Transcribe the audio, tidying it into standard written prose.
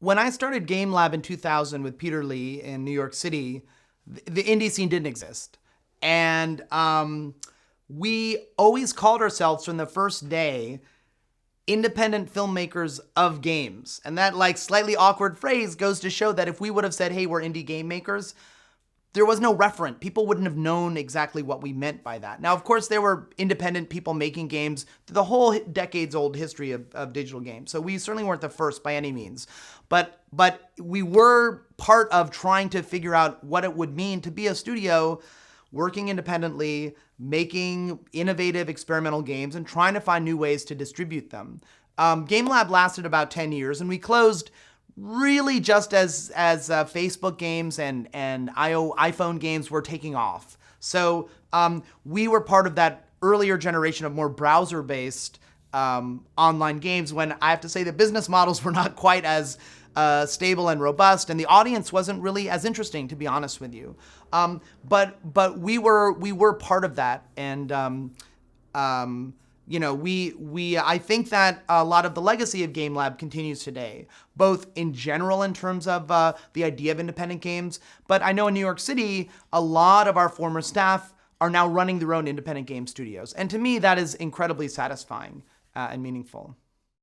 when I started Game Lab in 2000 with Peter Lee in New York City, the indie scene didn't exist. And we always called ourselves from the first day independent filmmakers of games. And that like slightly awkward phrase goes to show that if we would have said, hey, we're indie game makers, there was no referent. People wouldn't have known exactly what we meant by that. Now, of course, there were independent people making games through the whole decades-old history of digital games. So we certainly weren't the first by any means. But we were part of trying to figure out what it would mean to be a studio working independently, making innovative experimental games, and trying to find new ways to distribute them. Game Lab lasted about 10 years, and we closed really just as Facebook games and iPhone games were taking off. So we were part of that earlier generation of more browser-based online games when I have to say the business models were not quite as stable and robust, and the audience wasn't really as interesting, to be honest with you. But we were part of that, and I think that a lot of the legacy of Game Lab continues today, both in general in terms of the idea of independent games, but I know in New York City, a lot of our former staff are now running their own independent game studios. And to me, that is incredibly satisfying and meaningful.